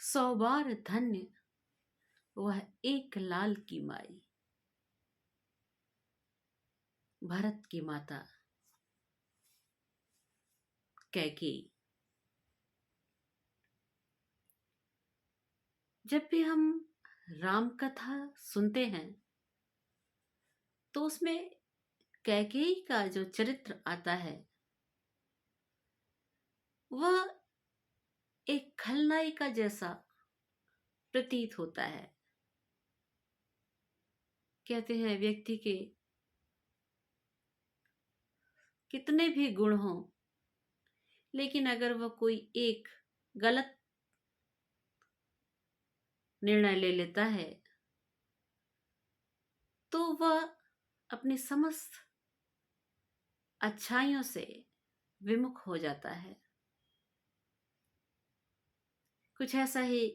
सौ बार धन्य वह एक लाल की माई, भरत की माता कैकेयी। जब भी हम राम कथा सुनते हैं तो उसमें कैकेयी का जो चरित्र आता है वह एक खलनायिका जैसा प्रतीत होता है। कहते हैं व्यक्ति के कितने भी गुण हों, लेकिन अगर वह कोई एक गलत निर्णय ले लेता है तो वह अपनी समस्त अच्छाइयों से विमुख हो जाता है। कुछ ऐसा ही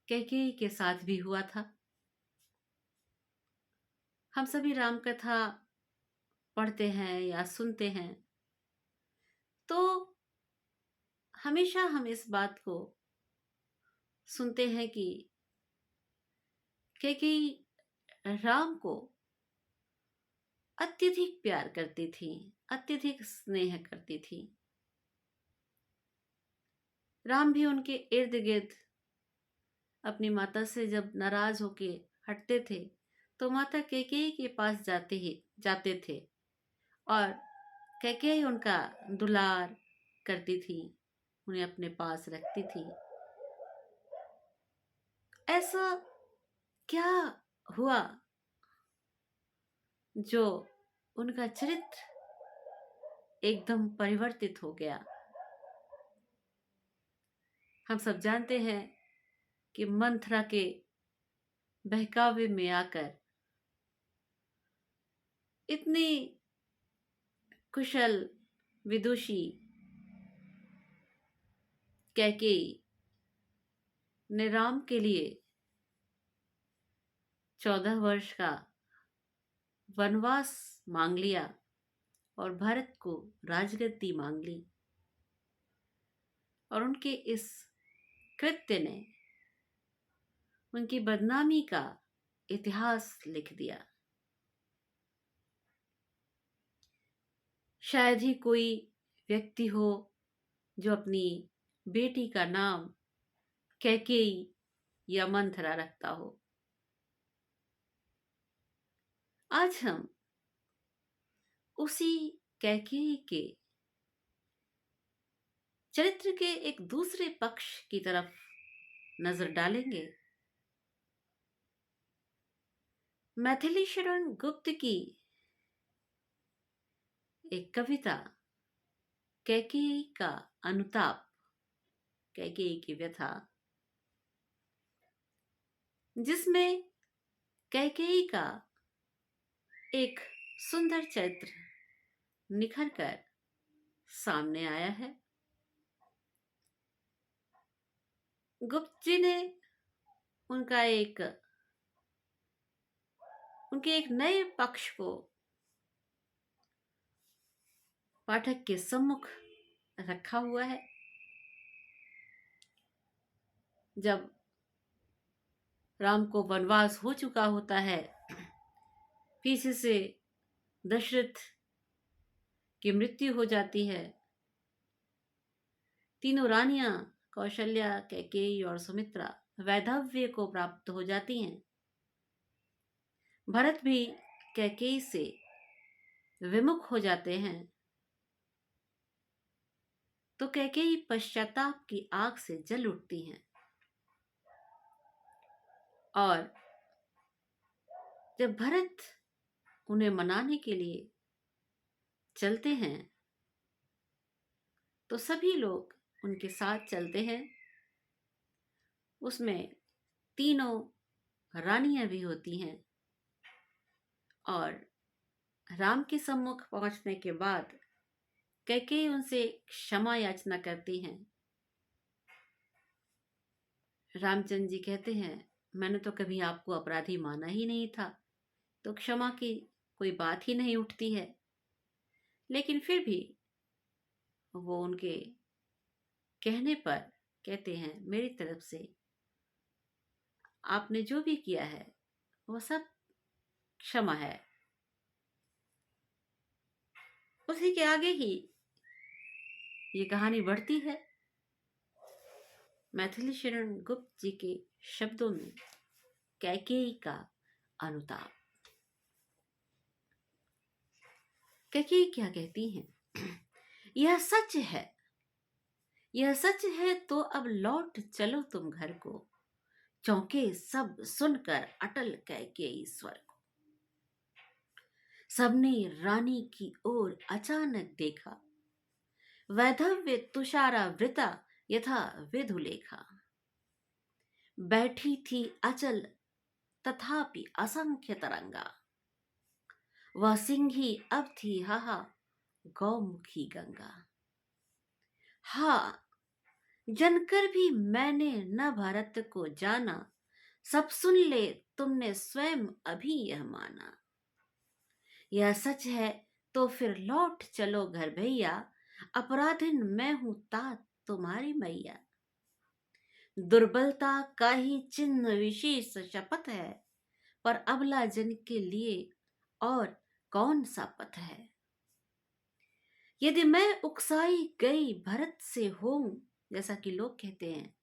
कैकेयी के साथ भी हुआ था। हम सभी राम कथा पढ़ते हैं या सुनते हैं तो हमेशा हम इस बात को सुनते हैं कि कैकेयी राम को अत्यधिक प्यार करती थी, अत्यधिक स्नेह करती थी। राम भी उनके इर्द गिर्द अपनी माता से जब नाराज होके हटते थे तो माता कैकेयी के पास जाते थे और कैकेयी उनका दुलार करती थी, उन्हें अपने पास रखती थी। ऐसा क्या हुआ जो उनका चरित्र एकदम परिवर्तित हो गया? हम सब जानते हैं कि मंथरा के बहकावे में आकर इतनी कुशल विदुषी कैकेयी ने राम के लिए 14 वर्ष का वनवास मांग लिया और भरत को राजगद्दी मांग ली। और उनके इस कृत्य ने उनकी बदनामी का इतिहास लिख दिया। शायद ही कोई व्यक्ति हो जो अपनी बेटी का नाम कैकेयी या मंथरा रखता हो। आज हम उसी कैकेयी के चरित्र के एक दूसरे पक्ष की तरफ नजर डालेंगे। मैथिली शरण गुप्त की एक कविता कैकेयी का अनुताप, कैकेयी की व्यथा, जिसमें कैकेयी का एक सुंदर चरित्र निखर कर सामने आया है। गुप्त जी ने उनके एक नए पक्ष को पाठक के सम्मुख रखा हुआ है। जब राम को वनवास हो चुका होता है, पीछे से दशरथ की मृत्यु हो जाती है, तीनों रानियां कौशल्या, कैकेयी और सुमित्रा वैधव्य को प्राप्त हो जाती हैं। भरत भी कैकेयी से विमुख हो जाते हैं तो कैकेयी पश्चाताप की आग से जल उठती हैं और जब भरत उन्हें मनाने के लिए चलते हैं तो सभी लोग उनके साथ चलते हैं। उसमें तीनों रानियां भी होती हैं और राम के सम्मुख पहुंचने के बाद कैकेयी उनसे क्षमा याचना करती हैं। रामचंद्र जी कहते हैं, मैंने तो कभी आपको अपराधी माना ही नहीं था, तो क्षमा की कोई बात ही नहीं उठती है। लेकिन फिर भी वो उनके कहने पर कहते हैं मेरी तरफ से आपने जो भी किया है वो सब क्षमा है। उसी के आगे ही ये कहानी बढ़ती है मैथिली शरण गुप्त जी के शब्दों में, कैकेयी का अनुताप। कैकेयी क्या कहती हैं? यह सच है, यह सच है तो अब लौट चलो तुम घर को, चौंके सब सुनकर अटल कैकेयी स्वर को। सबने रानी की ओर अचानक देखा, वैधव्य तुषारावृता यथा विधुलेखा। बैठी थी अचल तथापि असंख्य तरंगा, वह सिंही अब थी हाहा गौमुखी गंगा। हाँ, जनकर भी मैंने न भरत को जाना, सब सुन ले तुमने स्वयं अभी यह माना। यह सच है तो फिर लौट चलो घर भैया, अपराधिन मैं हूं तात तुम्हारी मैया। दुर्बलता का ही चिन्ह विशेष शपथ है, पर अबला जन के लिए और कौन सा पथ है। यदि मैं उकसाई गई भरत से होऊं, जैसा कि लोग कहते हैं,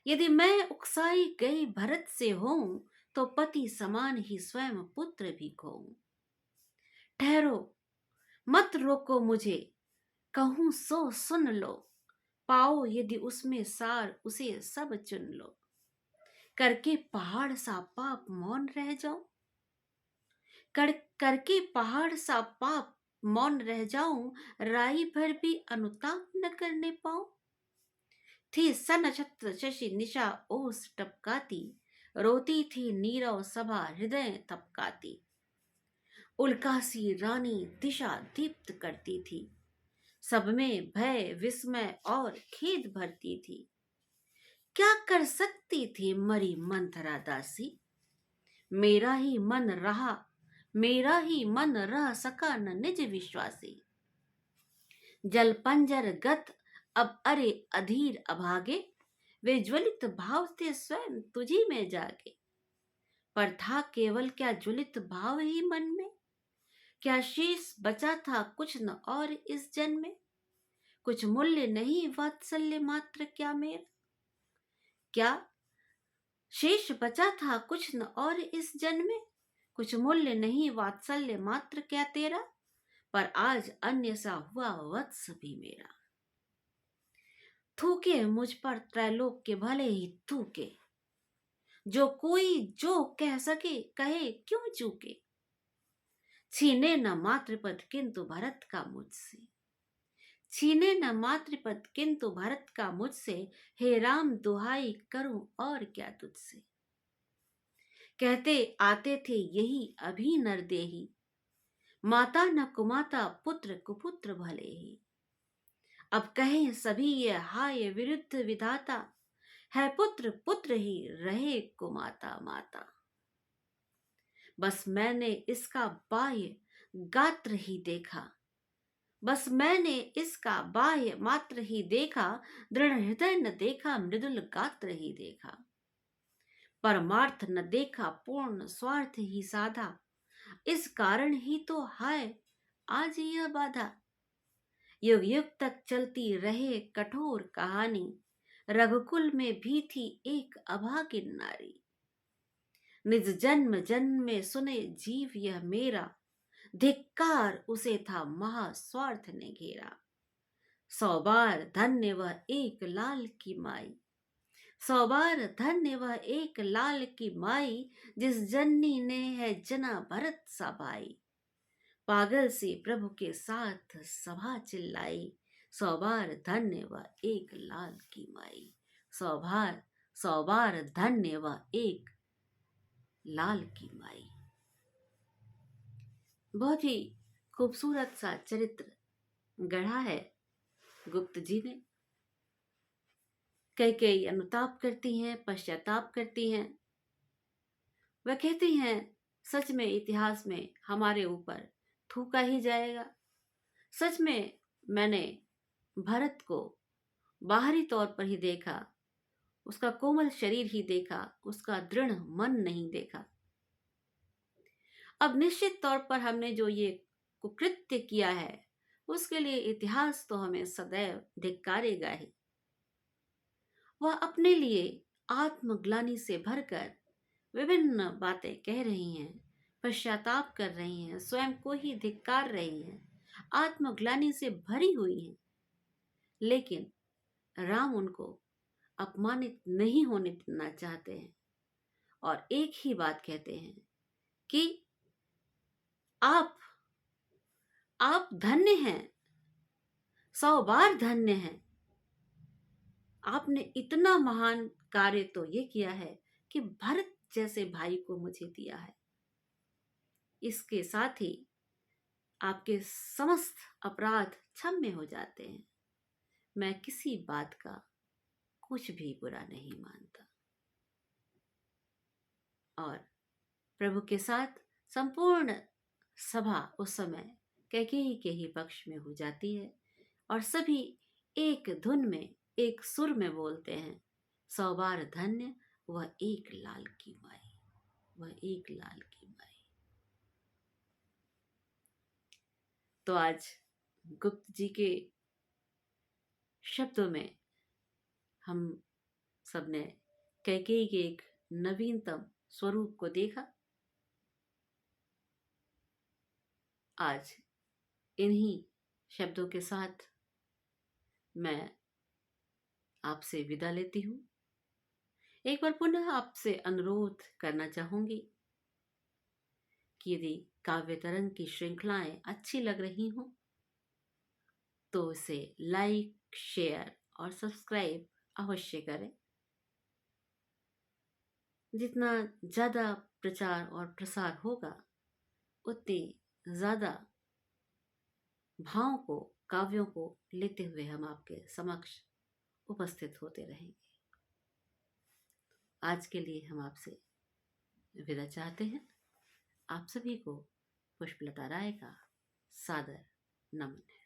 यदि मैं उकसाई गई भरत से होऊं, तो पति समान ही स्वयं पुत्र भी खोऊं। ठहरो मत रोको मुझे, कहूं सो सुन लो, पाओ यदि उसमें सार उसे सब चुन लो। करके पहाड़ सा पाप मौन रह जाऊं, करके पहाड़ सा पाप मौन रह जाऊं, राई भर भी अनुताप न करने पाऊं। थी सनक्षत्र शशि निशा ओस टपकाती, रोती थी नीरव सभा हृदय तपकाती। उल्कासी रानी दिशा दीप्त करती थी, सब में भय विस्मय और खेद भरती थी। क्या कर सकती थी मरी मंथरा दासी, मेरा ही मन रहा, मेरा ही मन रह सका न निज विश्वासी। जल पंजर गत अब अरे अधीर अभागे, वे ज्वलित भाव थे स्वयं तुझी में जागे। पर था केवल क्या ज्वलित भाव ही मन में, क्या शेष बचा था कुछ न और इस जन्म में। कुछ मूल्य नहीं वात्सल्य मात्र क्या मेरा, क्या शेष बचा था कुछ न और इस जन्म में। कुछ मूल्य नहीं वात्सल्य मात्र क्या तेरा, पर आज अन्य सा हुआ वत्स भी मेरा। थूके मुझ पर त्रैलोक के भले ही थूके, जो कोई जो कह सके कहे क्यों चूके। छीने न मातृपद किंतु भरत का मुझसे, छीने न मातृपद किंतु भरत का मुझसे। हे राम दुहाई करूं और क्या तुझसे। कहते आते थे यही अभी नरदेही, माता न कुमाता पुत्र कुपुत्र भले ही। अब कहें सभी ये हाय विरुद्ध विधाता, है पुत्र पुत्र ही रहे कुमाता माता। बस मैंने इसका बाह्य गात्र ही देखा, बस मैंने इसका बाह्य मात्र ही देखा। दृढ़ हृदय न देखा मृदुल गात्र ही देखा। परमार्थ न देखा पूर्ण स्वार्थ ही साधा, इस कारण ही तो हाय आज यह बाधा। युग युग तक चलती रहे कठोर कहानी, रघुकुल में भी थी एक अभागिन नारी। निज जन्म जन्म में सुने जीव यह मेरा, धिक्कार उसे था महास्वार्थ ने घेरा। 100 बार धन्य वह एक लाल की माई, 100 बार धन्य वह एक लाल की माई, जिस जननी ने है जना भरत सा भाई। पागल से प्रभु के साथ सभा चिल्लाई, 100 बार धन्य वह एक लाल की माई। 100 बार धन्य वह एक लाल की माई। बहुत ही खूबसूरत सा चरित्र गढ़ा है गुप्त जी ने। कई कई अनुताप करती हैं, पश्चाताप करती हैं। वह कहती हैं सच में इतिहास में हमारे ऊपर थूका ही जाएगा। सच में मैंने भरत को बाहरी तौर पर ही देखा, उसका कोमल शरीर ही देखा, उसका दृढ़ मन नहीं देखा। अब निश्चित तौर पर हमने जो ये कुकृत्य किया है, उसके लिए इतिहास तो हमें सदैव धिक्कारेगा ही। वह अपने लिए आत्मग्लानि से भरकर विभिन्न बातें कह रही हैं, पश्चाताप कर रही हैं, स्वयं को ही धिक्कार रही हैं, आत्मग्लानि से भरी हुई हैं। लेकिन राम उनको अपमानित नहीं होने देना चाहते हैं और एक ही बात कहते हैं कि आप धन्य हैं, 100 बार धन्य हैं। आपने इतना महान कार्य तो ये किया है कि भरत जैसे भाई को मुझे दिया है। इसके साथ ही आपके समस्त अपराध क्षम्य हो जाते हैं। मैं किसी बात का कुछ भी बुरा नहीं मानता। और प्रभु के साथ संपूर्ण सभा उस समय कैकेयी के ही पक्ष में हो जाती है और सभी एक धुन में, एक सुर में बोलते हैं, 100 बार धन्य वह एक लाल की माई, वह एक लाल की माई। तो आज गुप्त जी के शब्दों में हम सबने कैकेयी के एक नवीनतम स्वरूप को देखा। आज इन्हीं शब्दों के साथ मैं आपसे विदा लेती हूँ। एक बार पुनः आपसे अनुरोध करना चाहूंगी कि यदि काव्य तरंग की श्रृंखलाएं अच्छी लग रही हों तो इसे लाइक, शेयर और सब्सक्राइब अवश्य करें। जितना ज़्यादा प्रचार और प्रसार होगा उतनी ज़्यादा भावों को, काव्यों को लेते हुए हम आपके समक्ष उपस्थित होते रहेंगे। आज के लिए हम आपसे विदा चाहते हैं। आप सभी को पुष्पलता राय का सादर नमन है।